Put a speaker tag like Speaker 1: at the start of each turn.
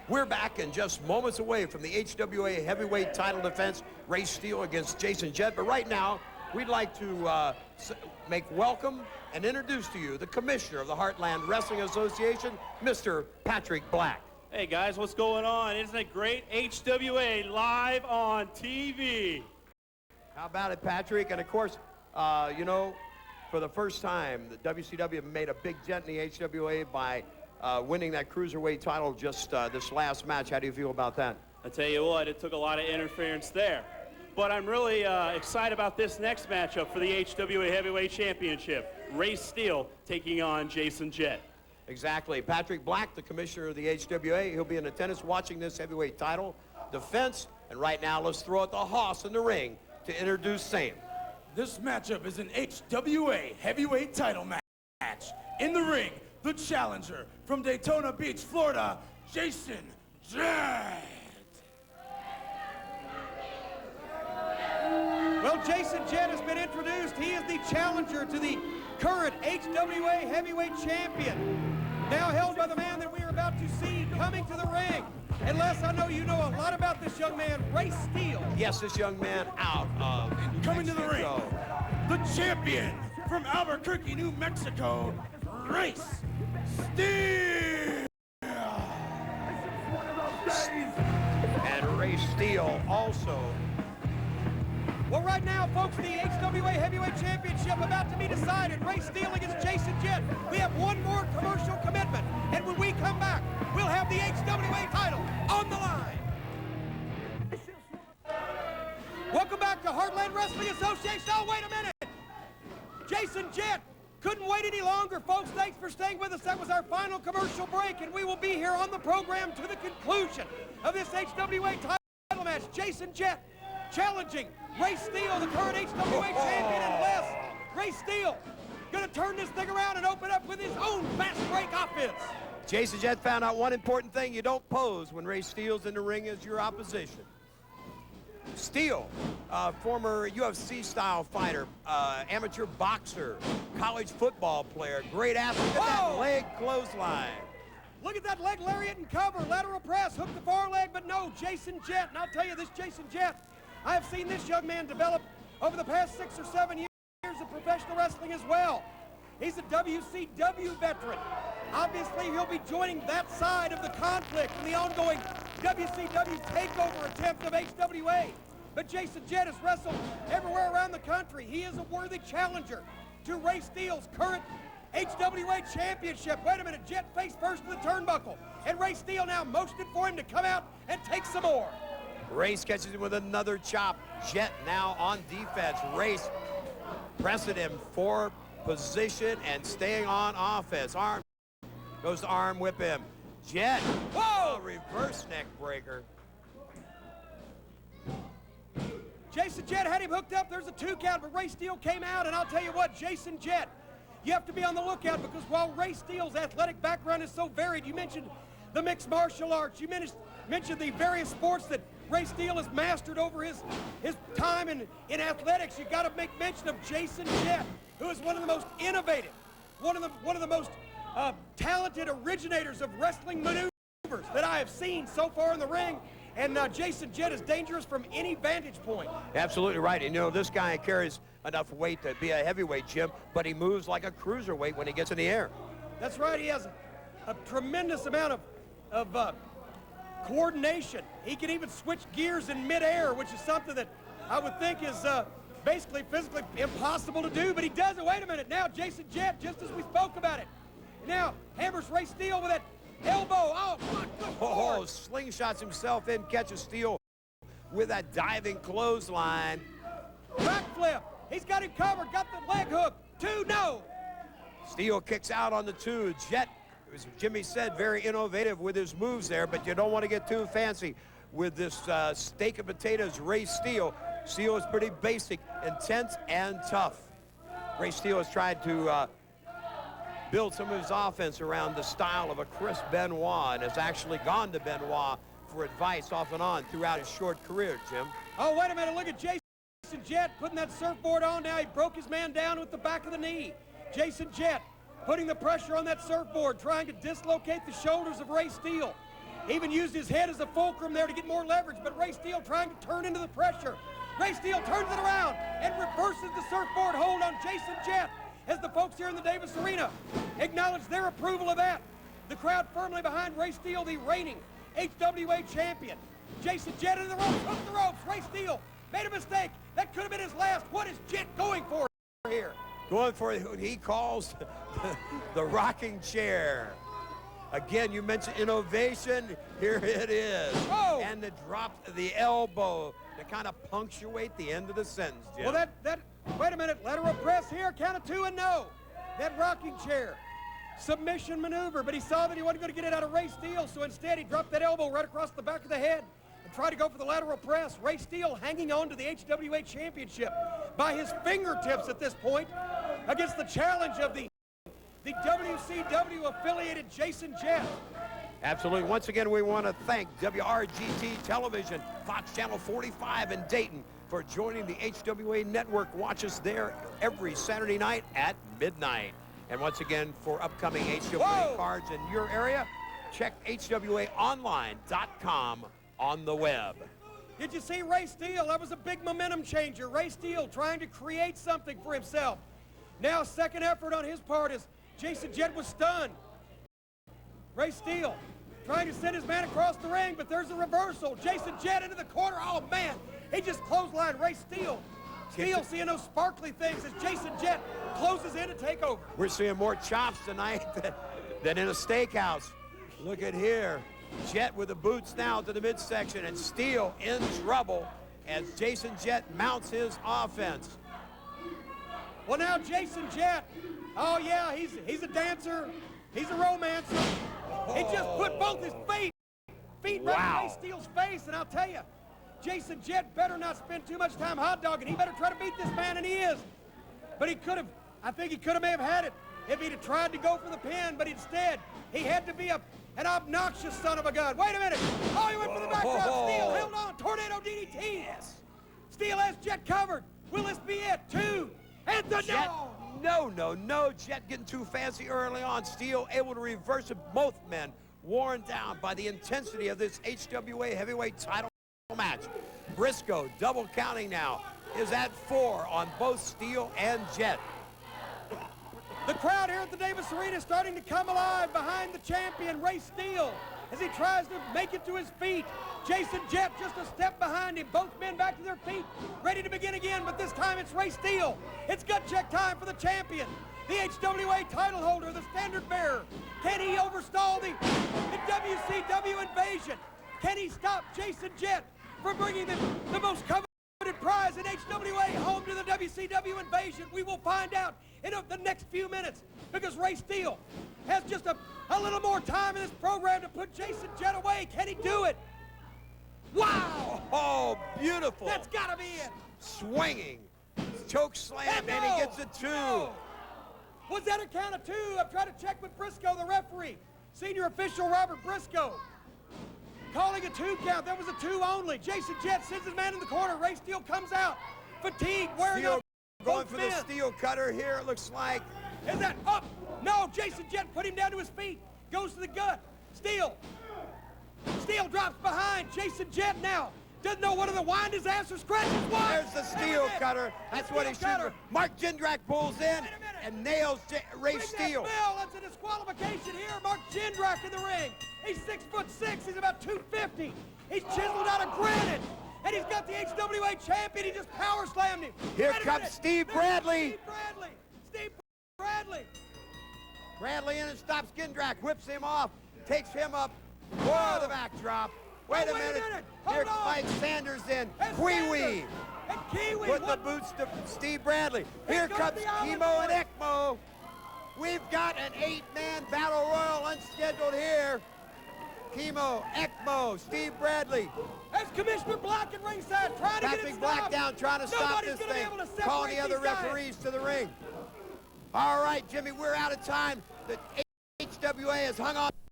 Speaker 1: We're back and just moments away from the HWA heavyweight title defense, Race Steele against Jason Jett. But right now, we'd like to make welcome and introduce to you the commissioner of the Heartland Wrestling Association, Mr. Patrick Black.
Speaker 2: Hey guys, what's going on? Isn't it great? HWA live on TV.
Speaker 1: How about it, Patrick? And of course, you know, for the first time, the WCW made a big dent in the HWA by winning that cruiserweight title just this last match. How do you feel about that?
Speaker 2: I tell you what, it took a lot of interference there. But I'm really excited about this next matchup for the HWA Heavyweight Championship. Race Steele taking on Jason Jett.
Speaker 1: Exactly. Patrick Black, the commissioner of the HWA, he'll be in attendance watching this heavyweight title defense. And right now, let's throw out the hoss in the ring to introduce Sam.
Speaker 3: This matchup is an HWA heavyweight title match. In the ring, the challenger from Daytona Beach, Florida, Jason Jett.
Speaker 4: Well, Jason Jett has been introduced. He is the challenger to the current HWA heavyweight champion. Now held by the man that we are about to see coming to the ring. And Les, I know you know a lot about this young man, Race Steele.
Speaker 1: Yes, this young man out of
Speaker 3: Coming to the ring, the champion from Albuquerque, New Mexico, Race Steele.
Speaker 1: And Race Steele also.
Speaker 4: Well, right now, folks, the HWA Heavyweight Championship about to be decided. Race Steele against Jason Jett. We have one more commercial commitment, and when we come back, we'll have the HWA title on the line. Welcome back to Heartland Wrestling Association. Oh, wait a minute. Jason Jett couldn't wait any longer, folks. Thanks for staying with us. That was our final commercial break, and we will be here on the program to the conclusion of this HWA title match. Jason Jett challenging Race Steele, the current HWA champion, and Les, Race Steele gonna turn this thing around and open up with his own fast break offense.
Speaker 1: Jason Jett found out one important thing: you don't pose when Race Steele's in the ring as your opposition. Steele, former UFC-style fighter, amateur boxer, college football player, great athlete. Look at that leg clothesline.
Speaker 4: Look at that leg lariat and cover, lateral press, hook the far leg, but no, Jason Jett. And I'll tell you, this Jason Jett, I have seen this young man develop over the past 6 or 7 years of professional wrestling as well. He's a WCW veteran. Obviously, he'll be joining that side of the conflict in the ongoing WCW takeover attempt of HWA. But Jason Jett has wrestled everywhere around the country. He is a worthy challenger to Race Steele's current HWA championship. Wait a minute, Jett face first to the turnbuckle, and Race Steele now motioned for him to come out and take some more.
Speaker 1: Race catches him with another chop. Jett now on defense. Race pressing him for position and staying on offense. Arm goes to arm whip him. Jett, whoa, reverse neck breaker.
Speaker 4: Jason Jett had him hooked up. There's a 2 count, but Race Steele came out, and I'll tell you what, Jason Jett, you have to be on the lookout, because while Race Steele's athletic background is so varied, you mentioned the mixed martial arts, you mentioned the various sports that Race Steele has mastered over his time in athletics. You got to make mention of Jason Jett, who is one of the most innovative, one of the most talented originators of wrestling maneuvers that I have seen so far in the ring. And Jason Jett is dangerous from any vantage point.
Speaker 1: Absolutely right. And you know, this guy carries enough weight to be a heavyweight, Jim, but he moves like a cruiserweight when he gets in the air.
Speaker 4: That's right. He has a tremendous amount of coordination. He can even switch gears in midair, which is something that I would think is basically physically impossible to do, but he does it. Wait a minute. Now Jason Jett, just as we spoke about it, now hammers Race Steele with that elbow. Oh, good Lord.
Speaker 1: Slingshots himself in, catches Steele with that diving clothesline.
Speaker 4: Backflip. He's got him covered, got the leg hook. 2, no.
Speaker 1: Steele kicks out on the 2. Jett, as Jimmy said, very innovative with his moves there, but you don't want to get too fancy with this steak and potatoes Race Steele. Steele is pretty basic, intense, and tough. Race Steele has tried to build some of his offense around the style of a Chris Benoit, and has actually gone to Benoit for advice off and on throughout his short career, Jim.
Speaker 4: Oh, wait a minute, look at Jason Jett putting that surfboard on now. He broke his man down with the back of the knee. Jason Jett putting the pressure on that surfboard, trying to dislocate the shoulders of Race Steele. Even used his head as a fulcrum there to get more leverage, but Race Steele trying to turn into the pressure. Race Steele turns it around and reverses the surfboard hold on Jason Jett as the folks here in the Davis Arena acknowledge their approval of that. The crowd firmly behind Race Steele, the reigning HWA champion. Jason Jett into the ropes, hooked the ropes. Race Steele made a mistake. That could have been his last. What is Jett going for here?
Speaker 1: Going for what he calls the rocking chair. Again, you mentioned innovation. Here it is.
Speaker 4: Oh.
Speaker 1: And the drop of the elbow to kind of punctuate the end of the sentence, Jim.
Speaker 4: Well, wait a minute. Lateral press here. Count of 2 and no. That rocking chair. Submission maneuver, but he saw that he wasn't going to get it out of Race Steele, so instead he dropped that elbow right across the back of the head and tried to go for the lateral press. Race Steele hanging on to the HWA championship by his fingertips at this point against the challenge of the WCW affiliated Jason Jett.
Speaker 1: Absolutely. Once again, we want to thank WRGT Television, Fox Channel 45 in Dayton for joining the HWA network. Watch us there every Saturday night at midnight. And once again, for upcoming HWA cards in your area, check HWAonline.com on the web.
Speaker 4: Did you see Race Steele? That was a big momentum changer. Race Steele trying to create something for himself. Now, second effort on his part is Jason Jett was stunned. Race Steele trying to send his man across the ring, but there's a reversal. Jason Jett into the corner. Oh, man. He just clotheslined Race Steele. Steele seeing those sparkly things as Jason Jett closes in to take over.
Speaker 1: We're seeing more chops tonight than in a steakhouse. Look at here. Jett with the boots now to the midsection, and Steele in trouble as Jason Jett mounts his offense.
Speaker 4: Well, now Jason Jett, oh yeah, he's a dancer, he's a romancer. He just put both his feet right in Race Steele's face, and I'll tell you, Jason Jett better not spend too much time hot dogging. He better try to beat this man, and he is. But he could have, I think he may have had it if he'd have tried to go for the pin, but instead, he had to be an obnoxious son of a gun. Wait a minute. Oh, he went for the backdrop. Steele held on. Tornado DDT. Yes. Steele has Jett covered. Will this be it? 2. And the
Speaker 1: Jett, no. Jett getting too fancy early on. Steele able to reverse it. Both men worn down by the intensity of this HWA heavyweight title match. Briscoe, double counting now, is at 4 on both Steele and Jett.
Speaker 4: The crowd here at the Davis Arena is starting to come alive behind the champion, Race Steele, as he tries to make it to his feet. Jason Jett just a step behind him. Both men back to their feet, ready to begin again, but this time it's Race Steele. It's gut check time for the champion, the HWA title holder, the standard bearer. Can he overstall the WCW invasion? Can he stop Jason Jett from bringing the most coveted prize in HWA home to the WCW invasion? We will find out in the next few minutes, because Race Steele has just a little more time in this program to put Jason Jett away. Can he do it? Wow!
Speaker 1: Oh, beautiful.
Speaker 4: That's got to be it.
Speaker 1: Swinging. Choke slam, and he gets a 2.
Speaker 4: No. Was that a count of 2? I'm trying to check with Briscoe, the referee. Senior official Robert Briscoe calling a 2 count. That was a 2 only. Jason Jett sends his man in the corner. Race Steele comes out. Fatigued, wearing up.
Speaker 1: Going for the steel cutter here, it looks like.
Speaker 4: Is that up? No, Jason Jett put him down to his feet. Goes to the gut. Steele drops behind. Jason Jett now doesn't know whether to wind his ass or scratch his watch.
Speaker 1: There's the steel cutter. That's what he should. Mark Jindrak pulls in and nails Race Steele.
Speaker 4: That's a disqualification here. Mark Jindrak in the ring. He's 6'6". He's about 250. He's chiseled out of granite. And he's got the HWA champion. He just power slammed him.
Speaker 1: Here comes Steve Bradley.
Speaker 4: Steve Bradley.
Speaker 1: Bradley in and stops Jindrak, whips him off, takes him up. Whoa, the backdrop. Wait a minute. Here Mike Sanders in. Kiwi.
Speaker 4: And Kiwi.
Speaker 1: Put the boots to Steve Bradley. Here comes Chemo and ECMO. We've got an 8-man battle royal unscheduled here. Chemo, ECMO, Steve Bradley.
Speaker 4: As Commissioner Black and ringside trying to get it stopped.
Speaker 1: Black down, trying to stop this thing. Calling the other referees to the ring. All right, Jimmy, we're out of time. The HWA has hung on